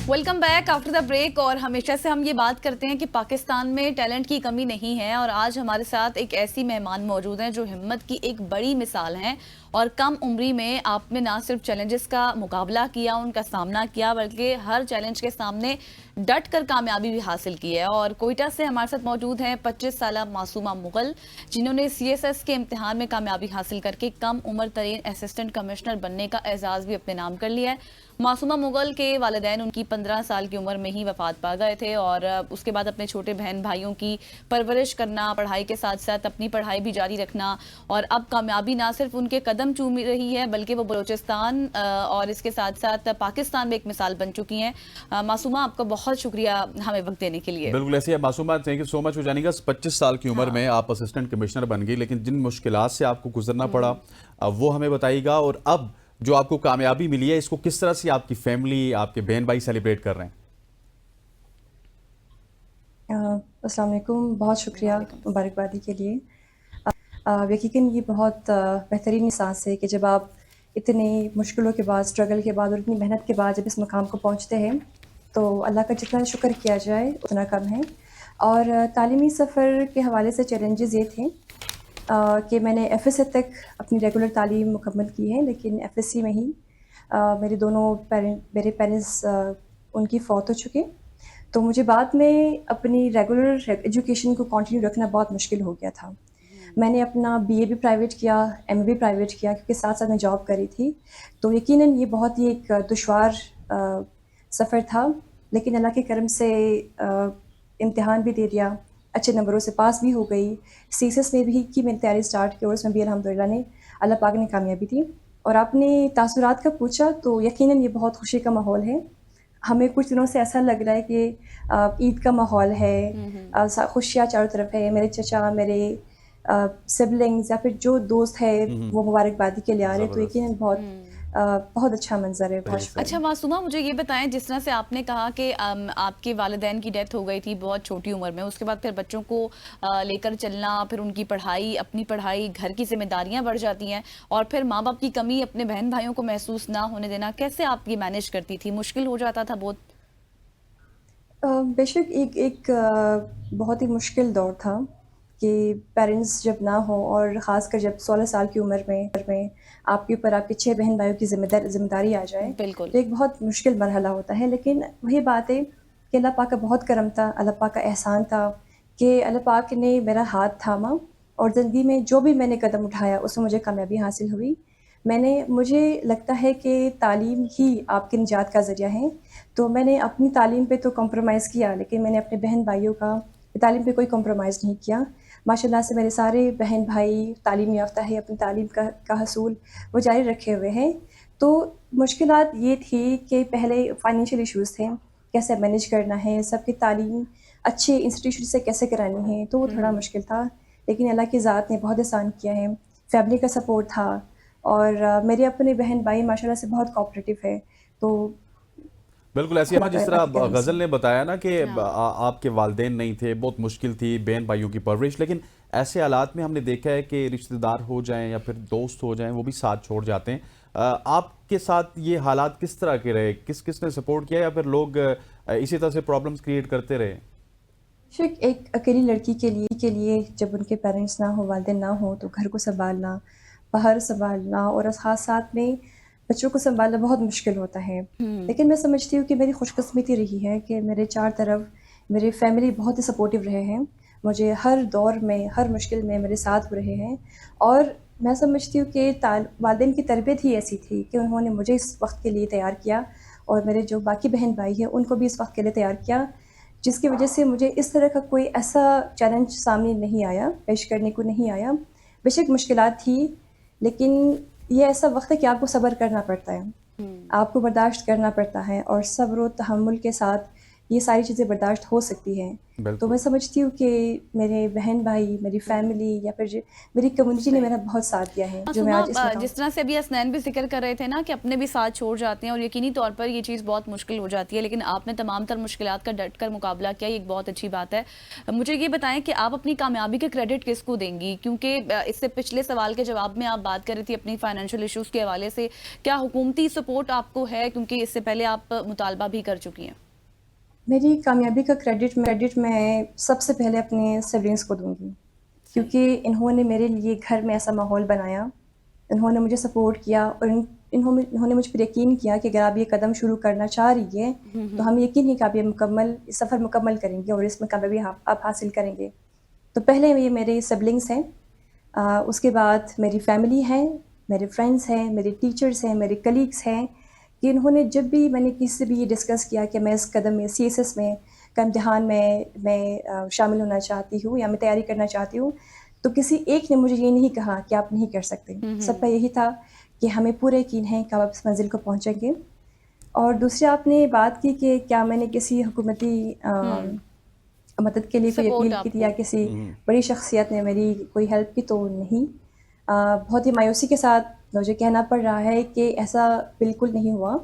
Welcome back after the break. اور ہمیشہ سے ہم یہ بات کرتے ہیں کہ پاکستان میں ٹیلنٹ کی کمی نہیں ہے, اور آج ہمارے ساتھ ایک ایسی مہمان موجود ہیں جو ہمت کی ایک بڑی مثال ہیں, اور کم عمری میں آپ نے نہ صرف چیلنجز کا مقابلہ کیا, ان کا سامنا کیا, بلکہ ہر چیلنج کے سامنے ڈٹ کر کامیابی بھی حاصل کی ہے. اور کوئٹہ سے ہمارے ساتھ موجود ہیں 25 سالہ معصومہ مغل, جنہوں نے CSS کے امتحان میں کامیابی حاصل کر کے کم عمر ترین اسسٹنٹ کمشنر بننے کا اعزاز بھی اپنے نام کر لیا ہے. معصومہ مغل کے والدین ان کی 15 سال کی عمر میں ہی وفات پا گئے تھے, اور اس کے بعد اپنے چھوٹے بہن بھائیوں کی پرورش کرنا, پڑھائی کے ساتھ ساتھ اپنی پڑھائی بھی جاری رکھنا, اور اب کامیابی نہ صرف ان کے قدم چوم رہی ہے بلکہ وہ بلوچستان اور اس کے ساتھ ساتھ پاکستان میں ایک مثال بن چکی ہیں. معصومہ, آپ کا بہت شکریہ ہمیں وقت دینے کے لیے. بالکل ایسے ہے معصومہ, تھینک یو سو مچ. ہو جانے گا 25 سال کی عمر میں آپ اسسٹنٹ کمشنر بن گئی, لیکن جن مشکلات سے آپ کو گزرنا پڑا وہ ہمیں بتائیے گا, اور اب جو آپ کو کامیابی ملی ہے اس کو کس طرح سے آپ کی فیملی, آپ کے بہن بھائی سیلیبریٹ کر رہے ہیں؟ السلام علیکم, بہت شکریہ مبارکبادی کے لیے. یقیناً یہ بہت بہترین احساس ہے کہ جب آپ اتنی مشکلوں کے بعد, اسٹرگل کے بعد اور اتنی محنت کے بعد جب اس مقام کو پہنچتے ہیں تو اللہ کا جتنا شکر کیا جائے اتنا کم ہے. اور تعلیمی سفر کے حوالے سے چیلنجز یہ تھے کہ میں نے FSA تک اپنی ریگولر تعلیم مکمل کی ہے, لیکن FSC میں ہی میرے پیرنٹس ان کی فوت ہو چکے, تو مجھے بعد میں اپنی ریگولر ایجوکیشن کو کنٹینیو رکھنا بہت مشکل ہو گیا تھا. میں نے اپنا BA بھی پرائیویٹ کیا, MA بھی پرائیویٹ کیا, کیونکہ ساتھ ساتھ میں جاب کری تھی. تو یقیناً یہ بہت ہی ایک دشوار سفر تھا, لیکن اللہ کے کرم سے امتحان بھی دے دیا, اچھے نمبروں سے پاس بھی ہو گئی. CSS میں بھی کی میں نے تیاری اسٹارٹ کی, اور اس میں بھی الحمدللہ نے اللہ پاک نے کامیابی دی. اور آپ نے تاثرات کا پوچھا تو یقیناً یہ بہت خوشی کا ماحول ہے. ہمیں کچھ دنوں سے ایسا لگ رہا ہے کہ عید کا ماحول ہے, خوشیاں چاروں طرف ہے. میرے چچا, میرے سبلنگز یا پھر جو دوست ہے وہ مبارکبادی کے لیے آ رہے, تو یقیناً بہت اچھا منظر ہے. بہت شکریہ. اچھا معصومہ, مجھے یہ بتائیں, جس طرح سے آپ نے کہا کہ آپ کے والدین کی ڈیتھ ہو گئی تھی بہت چھوٹی عمر میں, اس کے بعد پھر بچوں کو لے کر چلنا, پھر ان کی پڑھائی, اپنی پڑھائی, گھر کی ذمہ داریاں بڑھ جاتی ہیں, اور پھر ماں باپ کی کمی اپنے بہن بھائیوں کو محسوس نہ ہونے دینا, کیسے آپ یہ مینیج کرتی تھی؟ مشکل ہو جاتا تھا بہت؟ بے شک ایک بہت ہی مشکل دور تھا کہ پیرنٹس جب نہ ہوں, اور خاص کر جب 16 سال کی عمر میں آپ کے اوپر آپ کے 6 بہن بھائیوں کی ذمہ داری آ جائے, بالکل, تو ایک بہت مشکل مرحلہ ہوتا ہے. لیکن وہی بات ہے کہ اللہ پاک کا بہت کرم تھا, اللہ پاک کا احسان تھا کہ اللہ پاک نے میرا ہاتھ تھاما, اور زندگی میں جو بھی میں نے قدم اٹھایا اس میں مجھے کامیابی حاصل ہوئی. مجھے لگتا ہے کہ تعلیم ہی آپ کی نجات کا ذریعہ ہے. تو میں نے اپنی تعلیم پہ تو کمپرومائز کیا, لیکن میں نے اپنے بہن بھائیوں کا تعلیم پہ کوئی کمپرومائز نہیں کیا. ماشاء اللہ سے میرے سارے بہن بھائی تعلیم یافتہ ہے, اپنی تعلیم کا حصول وہ جاری رکھے ہوئے ہیں. تو مشکلات یہ تھی کہ پہلے فائنینشیل ایشوز تھے, کیسے مینیج کرنا ہے, سب کی تعلیم اچھے انسٹیٹیوشن سے کیسے کرانی ہے, تو وہ تھوڑا مشکل تھا. لیکن اللہ کی ذات نے بہت آسان کیا ہے. فیملی کا سپورٹ تھا, اور میرے اپنے بہن بھائی ماشاء اللہ سے بہت کوآپریٹیو ہے. تو بالکل ایسی ہے, جس طرح غزل نے بتایا نا کہ آپ کے والدین نہیں تھے, بہت مشکل تھی بہن بھائیوں کی پرورش, لیکن ایسے حالات میں ہم نے دیکھا ہے کہ رشتہ دار ہو جائیں یا پھر دوست ہو جائیں وہ بھی ساتھ چھوڑ جاتے ہیں. آپ کے ساتھ یہ حالات کس طرح کے رہے؟ کس نے سپورٹ کیا, یا پھر لوگ اسی طرح سے پرابلمز کریٹ کرتے رہے؟ ایک اکیلی لڑکی کے لیے جب ان کے پیرنٹس نہ ہوں, والدین نہ ہوں, تو گھر کو سنبھالنا, باہر سنبھالنا, اور خاص ساتھ میں بچوں کو سنبھالنا بہت مشکل ہوتا ہے. لیکن میں سمجھتی ہوں کہ میری خوش قسمتی رہی ہے کہ میرے چار طرف میرے فیملی بہت ہی سپورٹیو رہے ہیں. مجھے ہر دور میں, ہر مشکل میں میرے ساتھ رہے ہیں. اور میں سمجھتی ہوں کہ والدین کی تربیت ہی ایسی تھی کہ انہوں نے مجھے اس وقت کے لیے تیار کیا, اور میرے جو باقی بہن بھائی ہیں ان کو بھی اس وقت کے لیے تیار کیا, جس کی وجہ سے مجھے اس طرح کا کوئی ایسا چیلنج سامنے نہیں آیا, پیش کرنے کو نہیں آیا. بے شک مشکلات تھی, لیکن یہ ایسا وقت ہے کہ آپ کو صبر کرنا پڑتا ہے, آپ کو برداشت کرنا پڑتا ہے, اور صبر و تحمل کے ساتھ یہ ساری چیزیں برداشت ہو سکتی ہیں. تو میں سمجھتی ہوں کہ میرے بہن بھائی, میری فیملی یا پھر میری کمیونٹی نے میرا بہت ساتھ دیا ہے, جو میں آج اس مقام. جس طرح سے ابھی اسنین بھی ذکر کر رہے تھے نا کہ اپنے بھی ساتھ چھوڑ جاتے ہیں اور یقینی طور پر یہ چیز بہت مشکل ہو جاتی ہے, لیکن آپ نے تمام تر مشکلات کا ڈٹ کر مقابلہ کیا, یہ ایک بہت اچھی بات ہے. مجھے یہ بتائیں کہ آپ اپنی کامیابی کا کریڈٹ کس کو دیں گی, کیونکہ اس سے پچھلے سوال کے جواب میں آپ بات کر رہی تھی اپنی فائنینشیل ایشوز کے حوالے سے, کیا حکومتی سپورٹ آپ کو ہے, کیونکہ اس سے پہلے آپ مطالبہ بھی کر چکی ہیں؟ میری کامیابی کا کریڈٹ میں سب سے پہلے اپنے سبلنگس کو دوں گی, کیونکہ انہوں نے میرے لیے گھر میں ایسا ماحول بنایا, انہوں نے مجھے سپورٹ کیا, اور انہوں نے مجھ پر یقین کیا کہ اگر آپ یہ قدم شروع کرنا چاہ رہی ہیں تو ہم یقین ہے کہ آپ یہ سفر مکمل کریں گے اور اس میں کامیابی آپ حاصل کریں گے. تو پہلے یہ میرے سبلنگس ہیں, اس کے بعد میری فیملی ہے, میرے فرینڈس ہیں, میرے ٹیچرس ہیں, میرے کلیگس ہیں, کہ انہوں نے جب بھی میں نے کسی سے بھی یہ ڈسکس کیا کہ میں اس قدم میں CSS میں کا امتحان میں شامل ہونا چاہتی ہوں یا میں تیاری کرنا چاہتی ہوں, تو کسی ایک نے مجھے یہ نہیں کہا کہ آپ نہیں کر سکتے. سب کا یہی تھا کہ ہمیں پورا یقین ہے کہ آپ اس منزل کو پہنچیں گے. اور دوسرے آپ نے بات کی کہ کیا میں نے کسی حکومتی مدد کے لیے کوئی اپیل کی تھی یا کسی بڑی شخصیت نے میری کوئی ہیلپ کی, تو نہیں. بہت ہی مایوسی کے ساتھ مجھے کہنا پڑ رہا ہے کہ ایسا بالکل نہیں ہوا.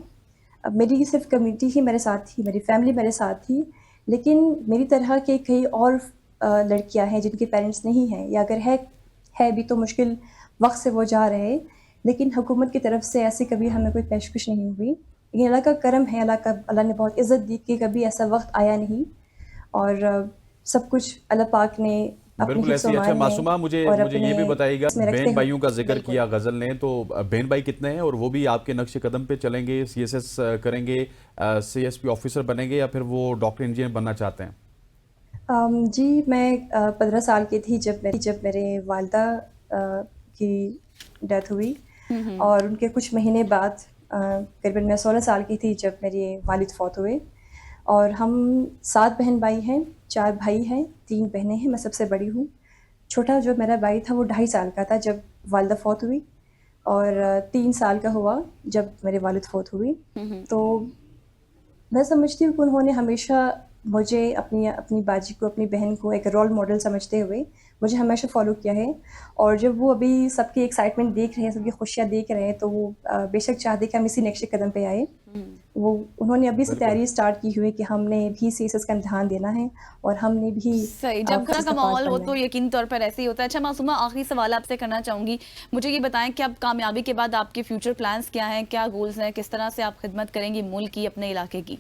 میری صرف کمیونٹی ہی میرے ساتھ تھی, میری فیملی میرے ساتھ تھی, لیکن میری طرح کے کئی اور لڑکیاں ہیں جن کے پیرنٹس نہیں ہیں, یا اگر ہے بھی تو مشکل وقت سے وہ جا رہے, لیکن حکومت کی طرف سے ایسی کبھی ہمیں کوئی پیشکش نہیں ہوئی. لیکن اللہ کا کرم ہے, اللہ نے بہت عزت دی کہ کبھی ایسا وقت آیا نہیں, اور سب کچھ اللہ پاک نے بالکل ایسی. اچھا معصومہ, مجھے یہ بھی بتائیے گا, بہن بھائیوں کا ذکر کیا غزل نے, تو بہن بھائی کتنے ہیں اور وہ بھی آپ کے نقش قدم پہ چلیں گے, CSS کریں گے, CSP آفیسر بنیں گے, یا پھر وہ ڈاکٹر انجینئر بننا چاہتے ہیں؟ جی میں 15 سال کی تھی جب میرے والدہ کی ڈیتھ ہوئی, اور ان کے کچھ مہینے بعد تقریباً میں 16 سال کی تھی جب میرے والد فوت ہوئے. اور ہم 7 بہن بھائی ہیں, 4 بھائی ہیں, 3 بہنیں ہیں, میں سب سے بڑی ہوں. چھوٹا جو میرا بھائی تھا وہ 2.5 سال کا تھا جب والدہ فوت ہوئی, اور 3 سال کا ہوا جب میرے والد فوت ہوئی. تو میں سمجھتی ہوں کہ انہوں نے ہمیشہ مجھے اپنی باجی کو, اپنی بہن کو ایک رول ماڈل سمجھتے ہوئے مجھے ہمیشہ فالو کیا ہے. اور جب وہ ابھی سب کی ایکسائٹمنٹ دیکھ رہے ہیں, سب کی خوشیاں دیکھ رہے ہیں, تو وہ بے شک چاہتے کہ ہم اسی نقش قدم پہ آئے. انہوں نے ابھی سے تیاری اسٹارٹ کی ہوئی کہ ہم نے بھی CSS کا امتحان دینا ہے, اور ہم نے بھی صحیح. جب گھر کا ماحول ہو تو یقینی طور پر ایسے ہی ہوتا ہے. اچھا معصومہ, آخری سوال آپ سے کرنا چاہوں گی, مجھے یہ بتائیں کہ اب کامیابی کے بعد آپ کے فیوچر پلانز کیا ہیں, کیا گولز ہیں, کس طرح سے آپ خدمت کریں گی ملک کی, اپنے علاقے کی؟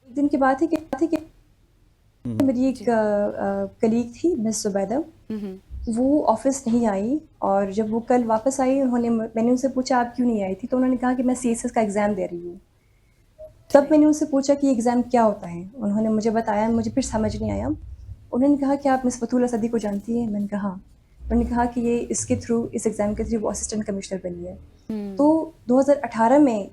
ایک دن کی بات ہے کہ میری ایک کلیگ تھی مس زبیدہ, وہ آفس نہیں آئی, اور جب وہ کل واپس آئی میں نے ان سے پوچھا آپ کیوں نہیں آئی تھی, تو انہوں نے کہا کہ میں CSS کا ایگزام دے رہی ہوں. تب میں نے ان سے پوچھا کہ یہ ایگزام کیا ہوتا ہے, انہوں نے مجھے بتایا, مجھے پھر سمجھ نہیں آیا. انہوں نے کہا کہ آپ مس بطول اسدی کو جانتی ہیں؟ میں نے کہا ہاں. انہوں نے کہا کہ یہ اس ایگزام کے تھرو وہ اسسٹنٹ کمشنر بنی ہے. تو 2018 میں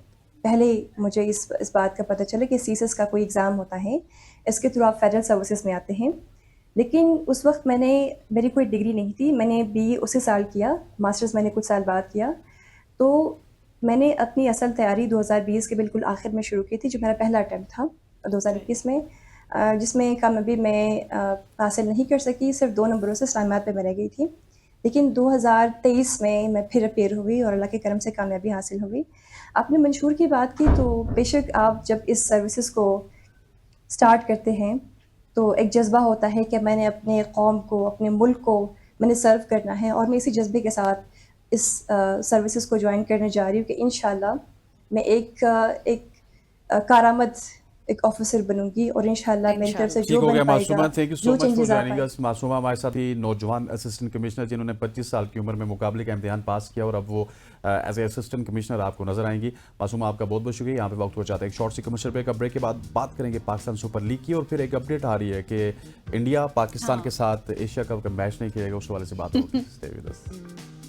پہلے مجھے اس بات کا پتہ چلا کہ CSS کا کوئی ایگزام ہوتا ہے, اس کے تھرو آپ فیڈرل سروسز میں آتے ہیں. لیکن اس وقت میری کوئی ڈگری نہیں تھی, میں نے BA اسی سال کیا, ماسٹرز میں نے کچھ سال بعد کیا. تو میں نے اپنی اصل تیاری 2020 کے بالکل آخر میں شروع کی تھی, جو میرا پہلا اٹیمپٹ تھا 2021 میں, جس میں کامیابی میں حاصل نہیں کر سکی, صرف 2 نمبروں سے اسلامیات پہ میں رہ گئی تھی. لیکن 2023 میں پھر اپیئر ہوئی اور اللہ کے کرم سے کامیابی حاصل ہوئی. آپ نے منشور کی بات کی, تو بے شک آپ جب اس سروسز کو سٹارٹ کرتے ہیں تو ایک جذبہ ہوتا ہے کہ میں نے اپنے قوم کو, اپنے ملک کو میں نے سرو کرنا ہے, اور میں اسی جذبے کے ساتھ اس سروسز کو جوائن کرنے جا رہی ہوں کہ انشاءاللہ میں ایک کارآمد ایک آفیسر بنوں گی, اور انشاءاللہ میری طرف سے جو بن پائے گا, جو چینجز آ پائے. معصومہ ہمارے ساتھ ہی نوجوان اسسٹنٹ کمشنر جنہوں نے 25 سال کی عمر میں مقابلے کا امتحان پاس کیا, اور اب وہ ایز اے اسسٹنٹ کمشنر آپ کو نظر آئیں گی. معصومہ آپ کا بہت بہت شکریہ. یہاں پہ وقت ہو جاتا ہے ایک شارٹ سی کمرشل بریک. بریک کے بعد بات کریں گے پاکستان سپر لیگ کی, اور پھر ایک اپڈیٹ آ رہی ہے کہ انڈیا پاکستان کے ساتھ ایشیا کپ کا میچ نہیں کھیلے گا, اس حوالے سے بات ہوگی.